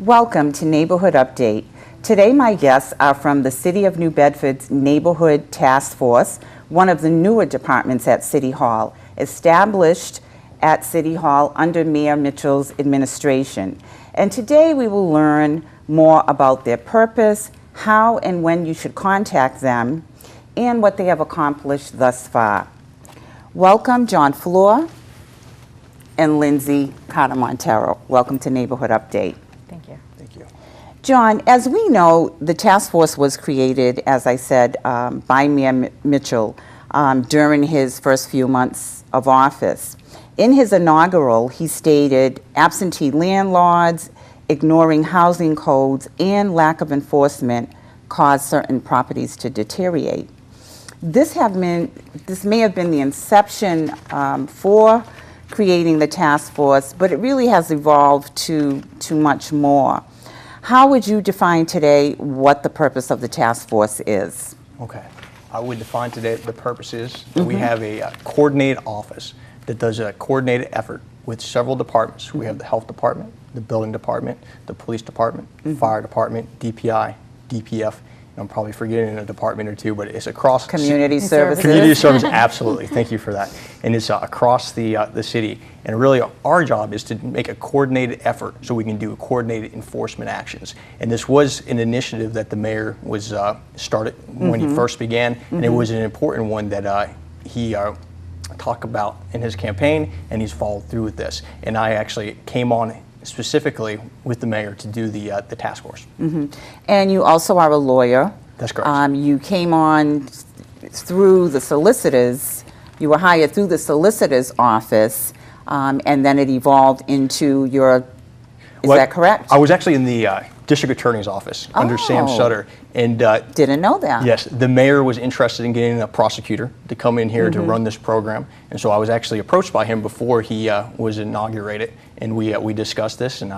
Welcome to Neighborhood Update. Today my guests are from the City of New Bedford's Neighborhood Task Force, one of the newer departments at City Hall, established at City Hall under Mayor Mitchell's administration. And today we will learn more about their purpose, how and when you should contact them, and what they have accomplished thus far. Welcome, John Fleur and Lindsay Carter-Montero. Welcome to Neighborhood Update. Thank you. Thank you. John, as we know, the task force was created, as I said, by Mayor Mitchell during his first few months of office. In his inaugural, he stated absentee landlords, ignoring housing codes, and lack of enforcement caused certain properties to deteriorate. This may have been the inception for creating the task force, but it really has evolved to much more. How would you define today what the purpose of the task force is? Okay. I would define today the purpose is that we have a coordinated office that does a coordinated effort with several departments. We have the health department, the building department, the police department, fire department, DPI, DPF. I'm probably forgetting a department or two, but it's across Community services. Community service, absolutely. Thank you for that. And it's across the city. And really, our job is to make a coordinated effort so we can do coordinated enforcement actions. And this was an initiative that the mayor was started when he first began, and it was an important one that he talked about in his campaign, and he's followed through with this. And I actually came on specifically with the mayor to do the task force. And you also are a lawyer. That's correct. You came on through the solicitors. You were hired through the solicitor's office, and then it evolved into your, is that correct? I was actually in the district attorney's office under Sam Sutter. And didn't know that. Yes, the mayor was interested in getting a prosecutor to come in here to run this program. And so I was actually approached by him before he was inaugurated. And we discussed this, and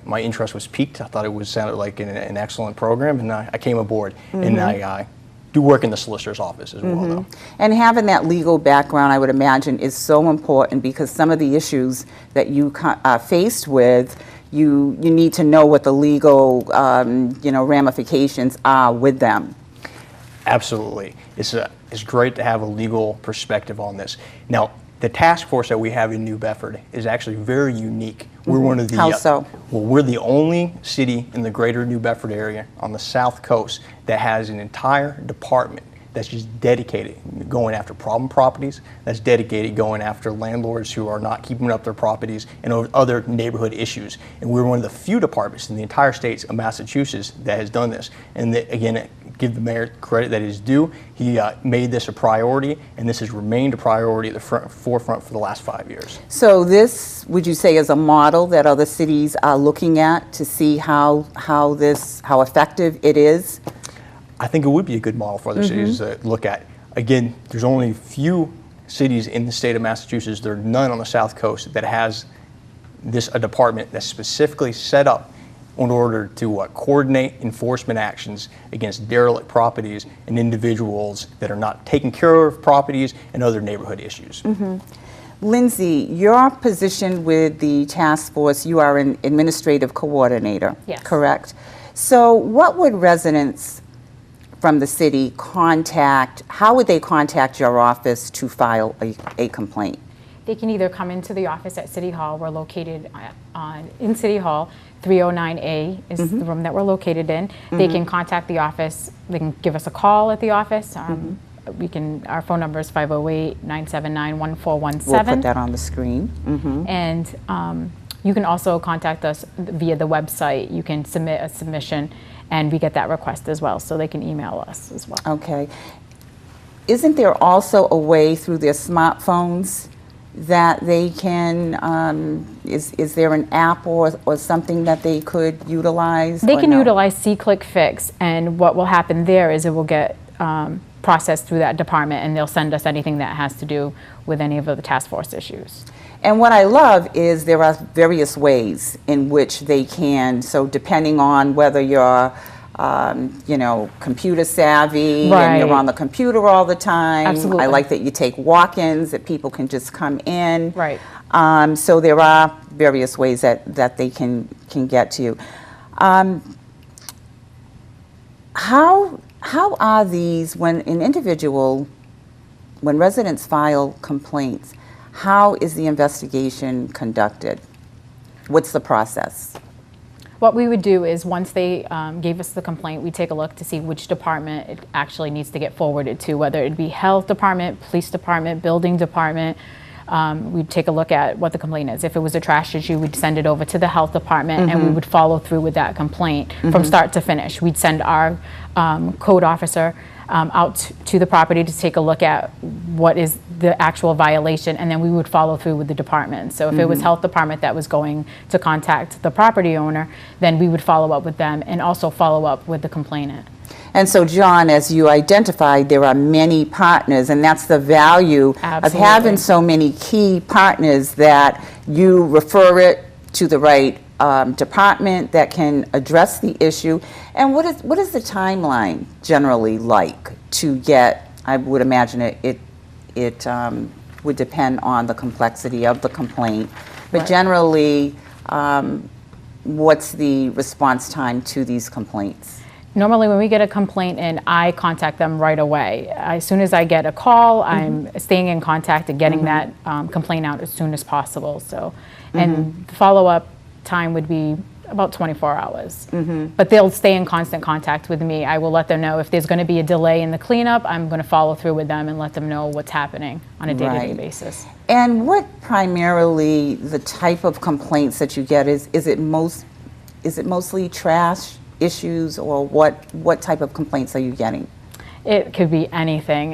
my interest was piqued. I thought it sounded like an excellent program, and I came aboard. And I do work in the solicitor's office as well, though. And having that legal background, I would imagine, is so important because some of the issues that you are faced with, you need to know what the legal ramifications are with them. Absolutely. It's great to have a legal perspective on this. Now, the task force that we have in New Bedford is actually very unique. We're one of the How so? Well, we're the only city in the greater New Bedford area on the South Coast that has an entire department that's just dedicated going after problem properties, that's dedicated going after landlords who are not keeping up their properties and other neighborhood issues. And we're one of the few departments in the entire state of Massachusetts that has done this. And again, give the mayor credit that is due. He made this a priority, and this has remained a priority at the forefront for the last 5 years. So this, would you say, is a model that other cities are looking at to see how effective it is? I think it would be a good model for other cities to look at. Again, there's only a few cities in the state of Massachusetts, there are none on the South Coast, that has a department that's specifically set up in order to coordinate enforcement actions against derelict properties and individuals that are not taking care of properties and other neighborhood issues. Lindsay, your position with the task force, you are an administrative coordinator, Yes. Correct? So what would residents from the city how would they contact your office to file a complaint? They can either come into the office at City Hall. We're located in City Hall. 309A is the room that we're located in. They can contact the office. They can give us a call at the office. Our phone number is 508-979-1417. We'll put that on the screen. And you can also contact us via the website. You can submit a submission, and we get that request as well, so they can email us as well. Okay. Isn't there also a way through their smartphones that they can, is there an app or something that they could utilize? They can utilize C-Click Fix, and what will happen there is it will get processed through that department, and they'll send us anything that has to do with any of the task force issues. And what I love is there are various ways in which they can, so depending on whether you're computer savvy and you're on the computer all the time. Absolutely. I like that you take walk-ins, that people can just come in. Right. So there are various ways that they can get to you. How are these, when residents file complaints, how is the investigation conducted? What's the process? What we would do is once they gave us the complaint, we take a look to see which department it actually needs to get forwarded to, whether it be health department, police department, building department. We'd take a look at what the complaint is. If it was a trash issue, we'd send it over to the health department and we would follow through with that complaint from start to finish. We'd send our code officer out to the property to take a look at what is the actual violation, and then we would follow through with the department. So if it was health department that was going to contact the property owner, then we would follow up with them and also follow up with the complainant. And so, John, as you identified, there are many partners, and that's the value of having so many key partners, that you refer it to the right department that can address the issue. And what is the timeline generally like to get? I would imagine it would depend on the complexity of the complaint, but Right. generally, what's the response time to these complaints? Normally when we get a complaint in, I contact them right away. As soon as I get a call, I'm staying in contact and getting that complaint out as soon as possible. So, and the follow-up time would be about 24 hours. But they'll stay in constant contact with me. I will let them know if there's going to be a delay in the cleanup. I'm going to follow through with them and let them know what's happening on a day-to-day Right. basis. And what primarily the type of complaints that you get is it mostly trash issues, or what type of complaints are you getting? It could be anything.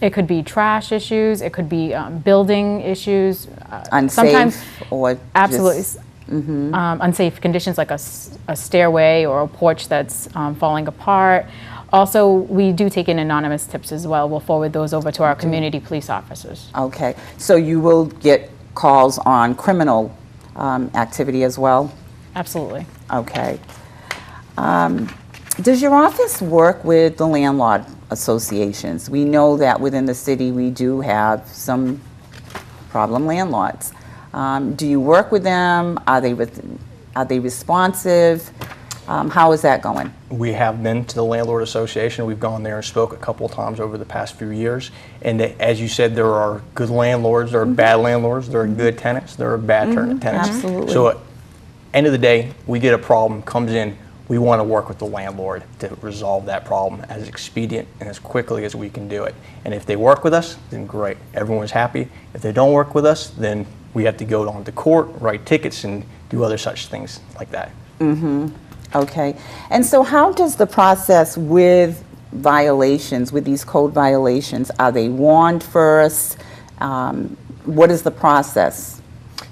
It could be trash issues. It could be building issues. Unsafe Sometimes, or absolutely. just- Unsafe conditions like a stairway or a porch that's falling apart. Also, we do take in anonymous tips as well. We'll forward those over to our community police officers. Okay, so you will get calls on criminal activity as well? Absolutely. Okay. Does your office work with the landlord associations? We know that within the city we do have some problem landlords. Do you work with them? Are they responsive? How is that going? We have been to the Landlord Association. We've gone there and spoke a couple of times over the past few years. And as you said, there are good landlords, there are bad landlords, there are good tenants, there are bad tenants. Absolutely. So at the end of the day, we get a problem, comes in, we want to work with the landlord to resolve that problem as expedient and as quickly as we can do it. And if they work with us, then great, everyone's happy. If they don't work with us, then we have to go on to court, write tickets, and do other such things like that. Okay. And so how does the process with violations, with these code violations, are they warned first? What is the process?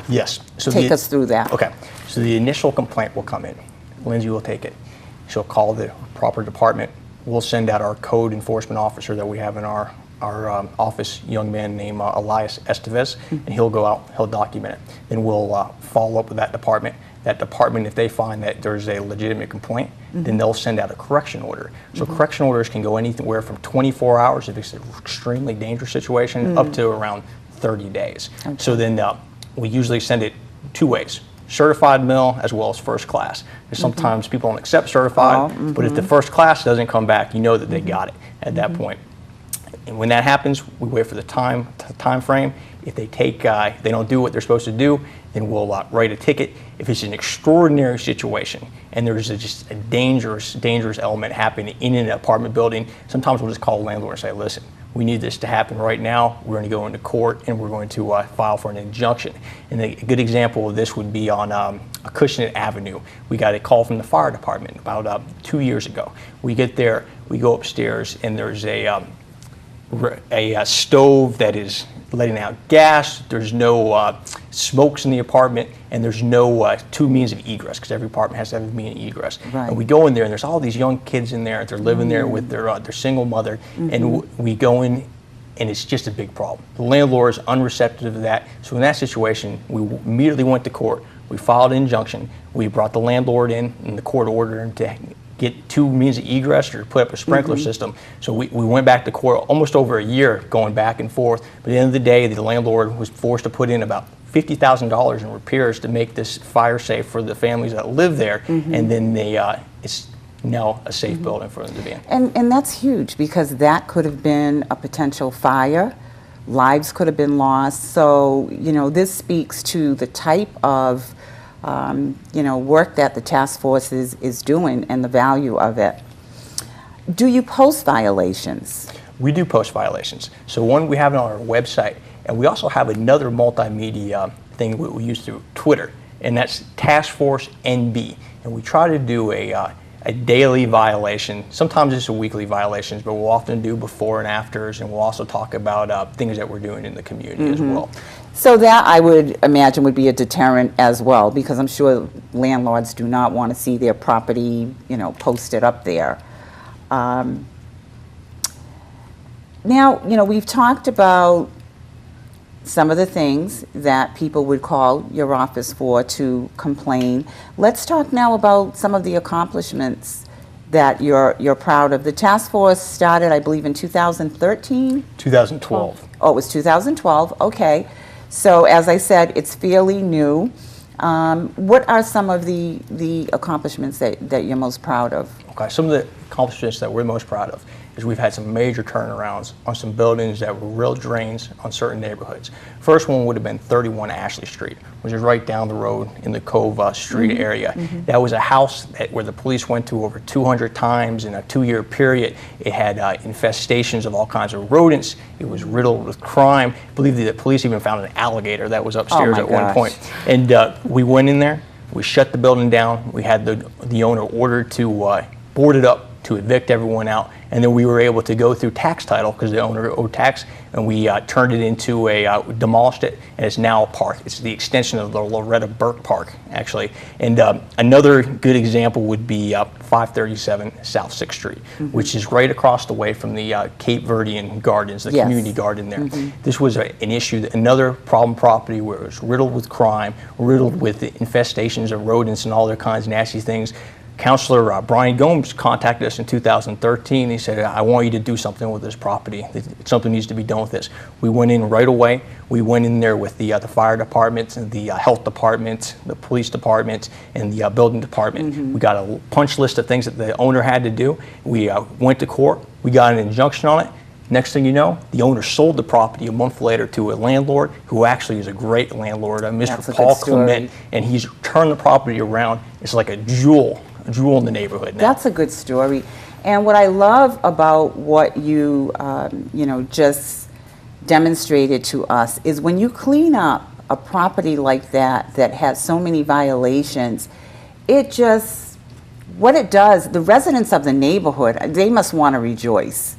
Yes. So Take us through that. Okay. So the initial complaint will come in. Lindsay will take it. She'll call the proper department. We'll send out our code enforcement officer that we have in our office, young man named Elias Estevez, and he'll go out, he'll document it. Then we'll follow up with that department. That department, if they find that there's a legitimate complaint, then they'll send out a correction order. So correction orders can go anywhere from 24 hours if it's an extremely dangerous situation up to around 30 days. Okay. So then we usually send it two ways. Certified mail as well as first class. Because sometimes people don't accept certified, but if the first class doesn't come back, you know that they got it at that point. And when that happens, we wait for the time frame. If they they don't do what they're supposed to do, then we'll write a ticket. If it's an extraordinary situation and there's just a dangerous element happening in an apartment building, sometimes we'll just call the landlord and say, listen, we need this to happen right now. We're going to go into court and we're going to file for an injunction. And a good example of this would be on Acushnet Avenue. We got a call from the fire department about 2 years ago. We get there, we go upstairs, and there's a stove that is letting out gas. There's no smokes in the apartment, and there's no two means of egress, because every apartment has to have a means of egress. Right. And we go in there, and there's all these young kids in there. They're living there with their single mother, and we go in, and it's just a big problem. The landlord is unreceptive to that. So in that situation, we immediately went to court. We filed an injunction. We brought the landlord in, and the court ordered him to get two means of egress or put up a sprinkler system. So we went back to court almost over a year going back and forth. But at the end of the day, the landlord was forced to put in about $50,000 in repairs to make this fire safe for the families that live there, and then it's now a safe building for them to be in. And that's huge, because that could have been a potential fire. Lives could have been lost. So, you know, this speaks to the type of, you know, work that the task force is doing and the value of it. Do you post violations? We do post violations. So one, we have it on our website, and we also have another multimedia thing we use through Twitter, and that's taskforce NB. And we try to do a daily violation. Sometimes it's a weekly violations, but we'll often do before and afters, and we'll also talk about things that we're doing in the community as well. So that, I would imagine, would be a deterrent as well, because I'm sure landlords do not want to see their property, you know, posted up there. Now, you know, we've talked about some of the things that people would call your office for to complain. Let's talk now about some of the accomplishments that you're proud of. The task force started, I believe, in 2013? 2012. Oh, it was 2012, okay. So as I said, it's fairly new. What are some of the accomplishments that you're most proud of? Okay, some of the accomplishments that we're most proud of is we've had some major turnarounds on some buildings that were real drains on certain neighborhoods. First one would have been 31 Ashley Street, which is right down the road in the Cove Street area. That was a house where the police went to over 200 times in a 2-year period. It had infestations of all kinds of rodents. It was riddled with crime. I believe the police even found an alligator that was upstairs at one point. And we went in there, we shut the building down, we had the owner ordered to board it up, to evict everyone out, and then we were able to go through tax title because the owner owed tax, and we turned it into demolished it, and it's now a park. It's the extension of the Loretta Burke Park, actually. And another good example would be 537 South 6th Street, which is right across the way from the Cape Verdean Gardens, the community garden there. This was an issue, another problem property where it was riddled with crime, riddled with infestations of rodents and all their kinds of nasty things. Councilor Brian Gomes contacted us in 2013. He said, I want you to do something with this property. Something needs to be done with this. We went in right away. We went in there with the fire department, the health department, the police department, and the building department. We got a punch list of things that the owner had to do. We went to court. We got an injunction on it. Next thing you know, the owner sold the property a month later to a landlord who actually is a great landlord, Mr. Paul Clement, and he's turned the property around. It's like a jewel in the neighborhood now. That's a good story. And what I love about what you, you know, just demonstrated to us is when you clean up a property like that has so many violations, it just, what it does, the residents of the neighborhood, they must want to rejoice,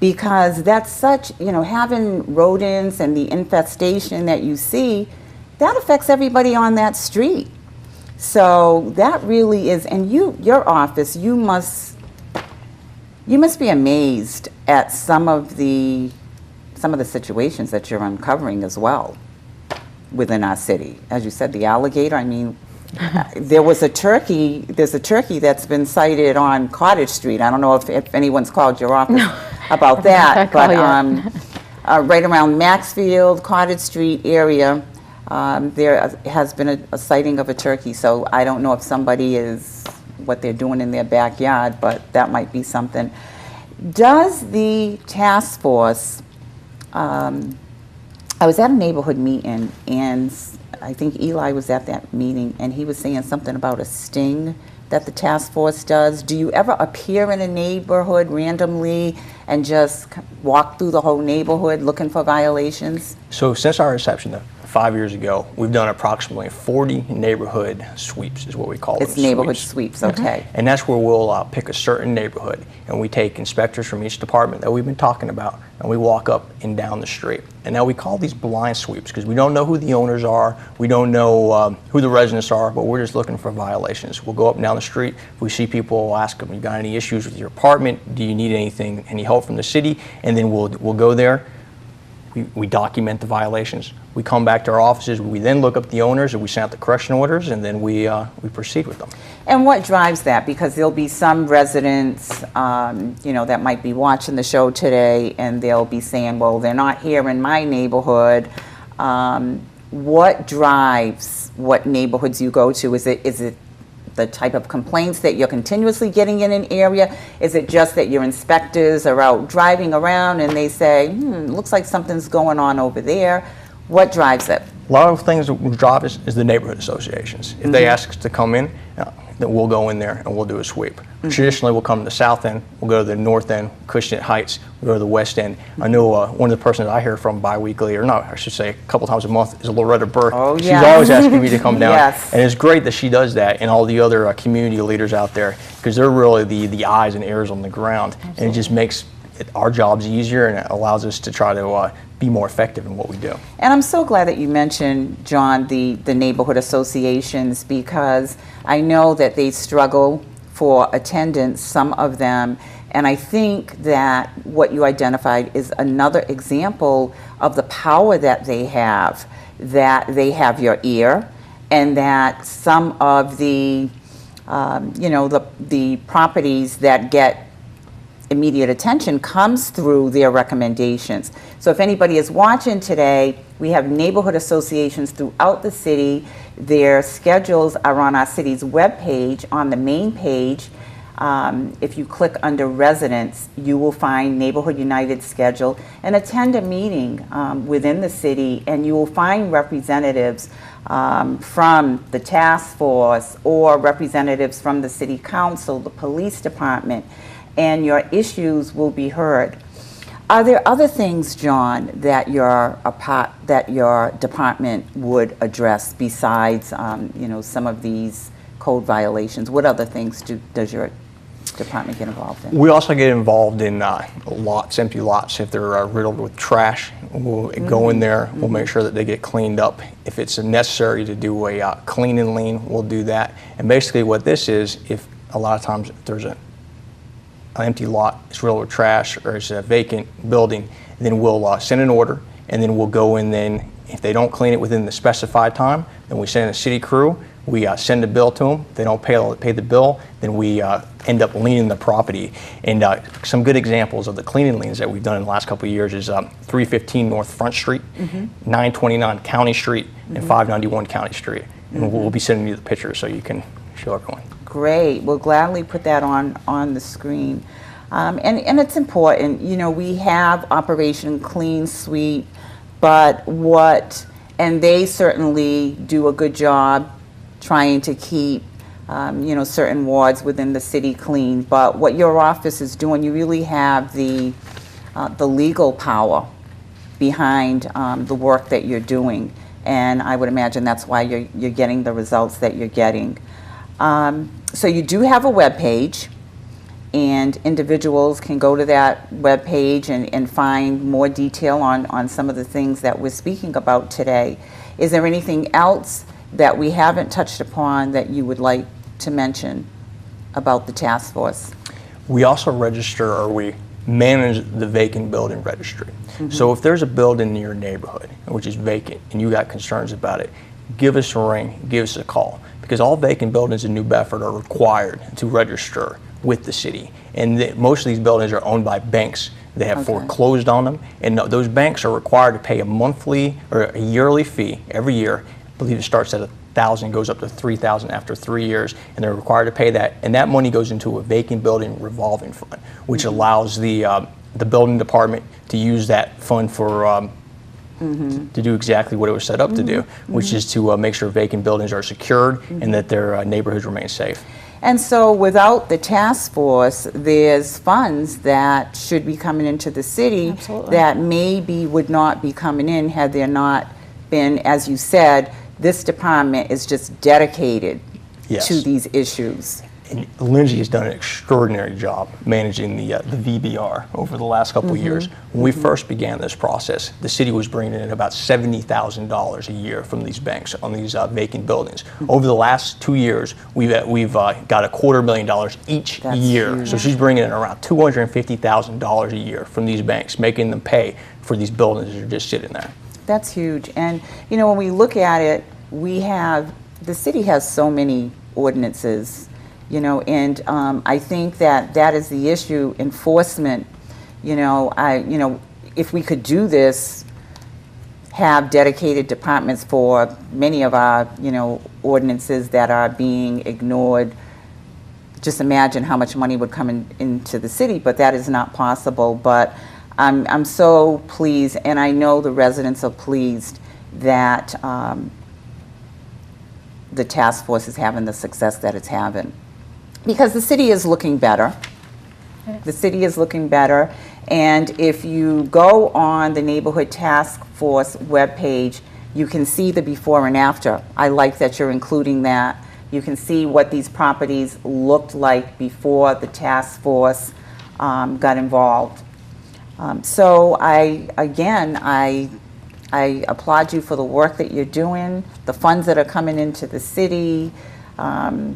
because that's such, you know, having rodents and the infestation that you see, that affects everybody on that street. So that really is, and your office, you must be amazed at some of the situations that you're uncovering as well within our city. As you said, the alligator, I mean, there's a turkey that's been sighted on Cottage Street. I don't know if anyone's called your office about that, but right around Maxfield, Cottage Street area, there has been a sighting of a turkey. So I don't know if somebody is, what they're doing in their backyard, but that might be something. Does the task force, I was at a neighborhood meeting, and I think Eli was at that meeting, and he was saying something about a sting that the task force does. Do you ever appear in a neighborhood randomly and just walk through the whole neighborhood looking for violations? So since our inception 5 years ago, we've done approximately 40 neighborhood sweeps, is what we call it. It's neighborhood sweeps, okay. And that's where we'll pick a certain neighborhood, and we take inspectors from each department that we've been talking about, and we walk up and down the street. And now we call these blind sweeps because we don't know who the owners are, we don't know who the residents are, but we're just looking for violations. We'll go up and down the street. If we see people, we'll ask them, you got any issues with your apartment? Do you need anything, any help from the city? And then we'll go there. We document the violations. We come back to our offices. We then look up the owners, and we send out the correction orders, and then we proceed with them. And what drives that? Because there'll be some residents, you know, that might be watching the show today, and they'll be saying, "Well, they're not here in my neighborhood." what drives what neighborhoods you go to? Is it the type of complaints that you're continuously getting in an area? Is it just that your inspectors are out driving around and they say, looks like something's going on over there? What drives it? A lot of things that will drive us is the neighborhood associations. If they ask us to come in, then we'll go in there and we'll do a sweep. Traditionally, we'll come to the south end, we'll go to the north end, Cushnet Heights, we'll go to the west end. I know one of the persons I hear from bi-weekly, or not, I should say a couple times a month, is Loretta Burke. Oh, She's yes. always asking me to come down. Yes. And it's great that she does that, and all the other community leaders out there, because they're really the eyes and ears on the ground. Absolutely. And it just makes our jobs easier, and it allows us to try to be more effective in what we do. And I'm so glad that you mentioned, John, the neighborhood associations, because I know that they struggle for attendance, some of them, and I think that what you identified is another example of the power that they have your ear, and that some of the, the properties that get immediate attention comes through their recommendations. So if anybody is watching today, we have neighborhood associations throughout the city. Their schedules are on our city's webpage, on the main page. If you click under residents, you will find Neighborhood United schedule and attend a meeting within the city, and you will find representatives from the task force or representatives from the city council, the police department, and your issues will be heard. Are there other things, John, that your department would address besides, some of these code violations? What other things does your department get involved in? We also get involved in lots, empty lots. If they're riddled with trash, we'll go in there, we'll make sure that they get cleaned up. If it's necessary to do a clean and lean, we'll do that. And basically what this is, if a lot of times if there's an empty lot, it's riddled with trash, or it's a vacant building, then we'll send an order, and then we'll go in. Then if they don't clean it within the specified time, then we send a city crew. We send a bill to them. If they don't pay the bill, then we end up leaning the property. And some good examples of the cleaning liens that we've done in the last couple of years is 315 North Front Street, 929 County Street, and 591 County Street. And we'll be sending you the pictures so you can show everyone. Great. We'll gladly put that on the screen. And it's important. We have Operation Clean Sweep, and they certainly do a good job trying to keep, certain wards within the city clean. But what your office is doing, you really have the legal power behind the work that you're doing. And I would imagine that's why you're getting the results that you're getting. So you do have a web page, and individuals can go to that web page and find more detail on some of the things that we're speaking about today. Is there anything else that we haven't touched upon that you would like to mention about the task force? We also register, or we manage the vacant building registry. So if there's a building in your neighborhood which is vacant and you got concerns about it, give us a ring, give us a call, because all vacant buildings in New Bedford are required to register with the city. And most of these buildings are owned by banks that have foreclosed on them, and those banks are required to pay a monthly or a yearly fee every year. I believe it starts at $1,000, goes up to $3,000 after 3 years, and they're required to pay that. And that money goes into a vacant building revolving fund, which allows the building department to use that fund for to do exactly what it was set up to do, which is to make sure vacant buildings are secured and that their neighborhoods remain safe. And so without the task force, there's funds that should be coming into the city that maybe would not be coming in had there not been, as you said, this department is just dedicated to these issues. And Lindsay has done an extraordinary job managing the VBR over the last couple of years. When we first began this process, the city was bringing in about $70,000 a year from these banks on these vacant buildings. Over the last 2 years, we've got $250,000 each year. Huge. So she's bringing in around $250,000 a year from these banks, making them pay for these buildings that are just sitting there. That's huge. And when we look at it, the city has so many ordinances. And I think that is the issue. Enforcement, if we could do this have dedicated departments for many of our, ordinances that are being ignored. Just imagine how much money would come into the city, but that is not possible. But I'm so pleased, and I know the residents are pleased that the task force is having the success that it's having. Because the city is looking better. The city is looking better. And if you go on the Neighborhood Task Force webpage, you can see the before and after. I like that you're including that. You can see what these properties looked like before the task force got involved. So I applaud you for the work that you're doing, the funds that are coming into the city, and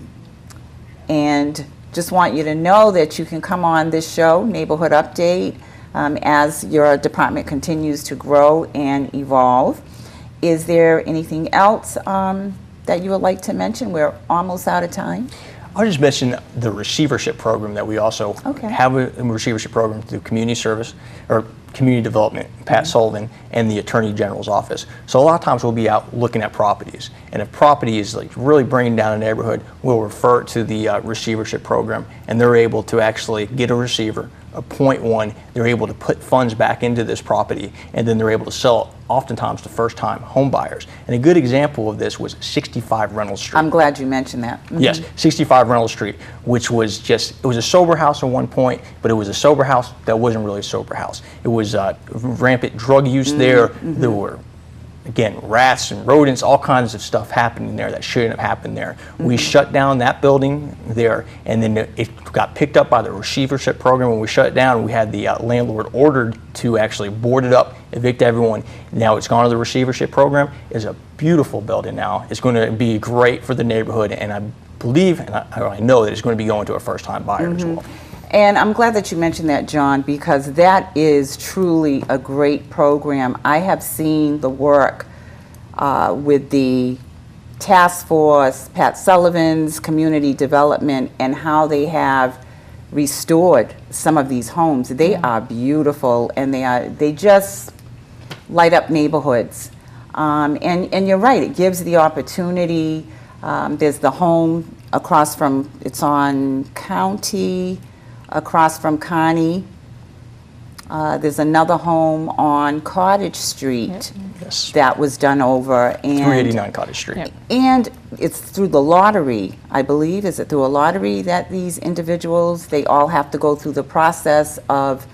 just want you to know that you can come on this show, Neighborhood Update, as your department continues to grow and evolve. Is there anything else that you would like to mention? We're almost out of time. I'll just mention the receivership program that we also have a receivership program through community service or community development, Pat Sullivan, and the Attorney General's office. So a lot of times we'll be out looking at properties, and if property is like really bringing down a neighborhood, we'll refer it to the receivership program, and they're able to actually get a receiver, appoint one, they're able to put funds back into this property, and then they're able to sell it oftentimes to first-time home buyers. And a good example of this was 65 Reynolds Street. I'm glad you mentioned that. Mm-hmm. Yes, 65 Reynolds Street, which was it was a sober house at one point, but it was a sober house that wasn't really a sober house. It was rampant drug use there. Mm-hmm. There were, again, rats and rodents, all kinds of stuff happening there that shouldn't have happened there. Mm-hmm. We shut down that building there, and then it got picked up by the receivership program. When we shut it down, we had the landlord ordered to actually board it up, evict everyone. Now it's gone to the receivership program. It's a beautiful building now. It's going to be great for the neighborhood, and I believe, and I know that it's going to be going to a first-time buyer as well. And I'm glad that you mentioned that, John, because that is truly a great program. I have seen the work with the task force, Pat Sullivan's community development, and how they have restored some of these homes. They are beautiful, and they just light up neighborhoods. And you're right, it gives the opportunity. There's the home across from, it's on County, across from Connie. There's another home on Cottage Street that was done over. And 389 Cottage Street. Yep. And it's through the lottery, I believe. Is it through a lottery that these individuals, they all have to go through the process of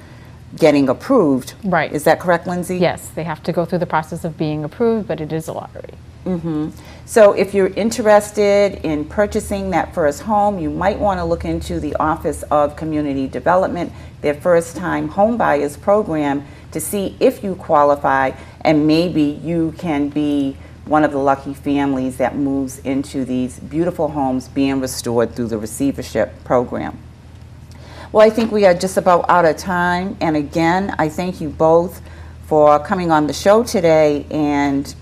getting approved? Right. Is that correct, Lindsay? Yes, they have to go through the process of being approved, but it is a lottery. Mm-hmm. So if you're interested in purchasing that first home, you might want to look into the Office of Community Development, their first-time home buyers program, to see if you qualify, and maybe you can be one of the lucky families that moves into these beautiful homes being restored through the receivership program. Well, I think we are just about out of time, and again, I thank you both for coming on the show today, and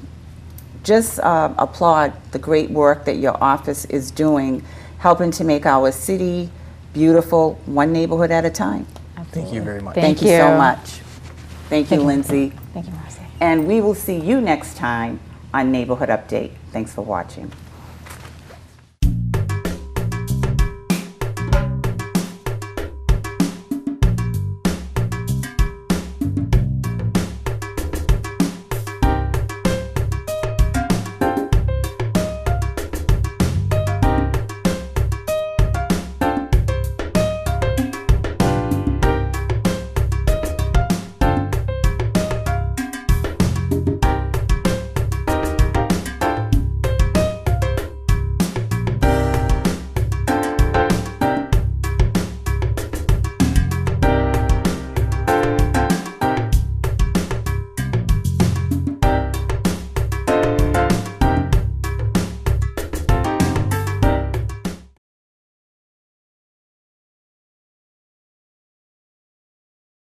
just applaud the great work that your office is doing, helping to make our city beautiful, one neighborhood at a time. Absolutely. Thank you very much. Thank you so much. Thank you, Lindsay. Thank you, Marcy. And we will see you next time on Neighborhood Update. Thanks for watching.